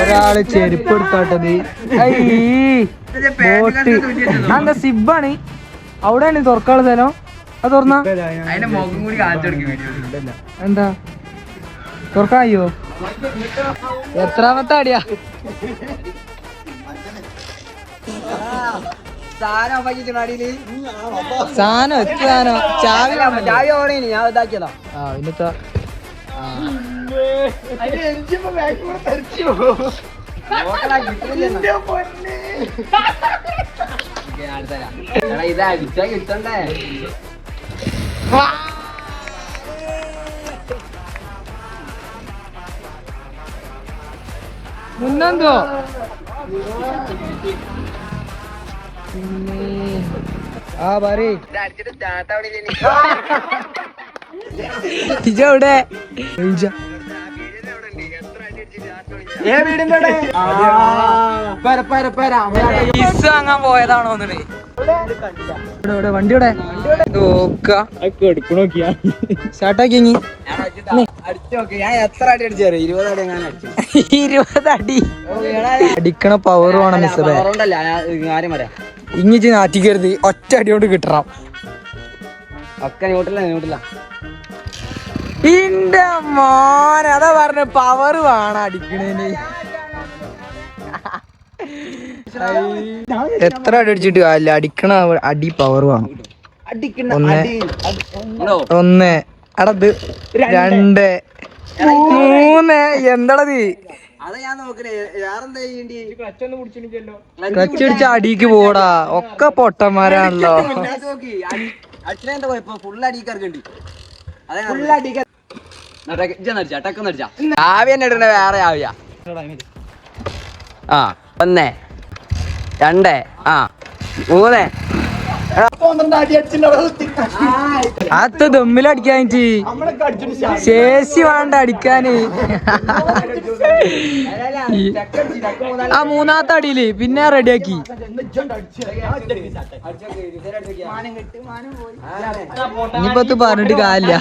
ഒരാള് ചെരുപ്പ് എടുത്താട്ടത് എന്താ സിബാണ് അവിടെയാണ് തുറക്കാനുള്ള സ്ഥലം അത് തുറന്ന എന്താ തുറക്കായോ എത്രാമത്തെ അടിയാ സാധനം എത്താനോ ചാവി ചാവി ഓടേനി ഞാൻ ഇതാക്കിയതാ ആ ഇന്നത്തെ ഇതാ അടിച്ചാ കിട്ടണ്ടേ മുന്നെന്തോ ആ പറയ് ഇജവിടെ വാങ്ങാൻ പോയതാണോ വണ്ടിയുടെ സ്റ്റാർട്ടാക്കി ഞാൻ എത്ര അടി അടിച്ചു 20 അടി ഞാൻ അടിച്ചു 20 അടി അടിക്കണ പവർ വേണം മിസ്സേ കാര്യം പറയാം ഇങ്ങിച്ച് നാറ്റിക്കരുത് ഒറ്റ അടി കൊണ്ട് കിട്ടണം ഒക്കെ ന്യൂട്ടില്ല ഇന്റെ മോനെ അതാ പറഞ്ഞ പവർ വേണം അടിക്കണേന് എത്ര അടി അടിച്ചിട്ട് കാര്യമില്ല അടിക്കണ അടി പവർ വേണം ഒന്ന് അടത് 2 3 എന്താടത് ക്ലച്ച് അടിച്ച അടിക്ക് പോടാ ഒക്കെ പൊട്ടന്മാരാണല്ലോ ആവിയെന്നെ ഇടണ വേറെ ആവിയ 1 2 3 അത് ദമ്മിലടിക്കാനിട്ട് ശേഷി വേണ്ട അടിക്കാന് ആ 3ാമത്തെ അടിയില് പിന്നെ റെഡിയാക്കി ഇനിയിപ്പത്ത് പറഞ്ഞിട്ട് കാര്യമില്ല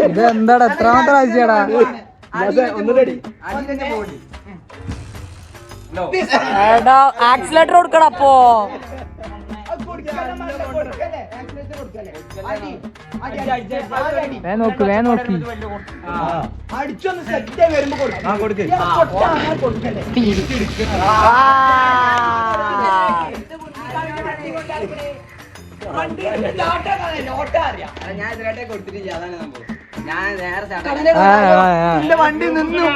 ഇതെന്താടാ എത്രാമത്തെ പ്രാവശ്യടാ ആക്സിലേറ്റർ കൊടുക്കടാ അപ്പോ വേ നോക്കി ഞാൻ ഇതുവരെ കൊടുത്തിട്ടില്ല അതാണ് സംഭവം ഞാൻ നേരെ വണ്ടി നിന്നു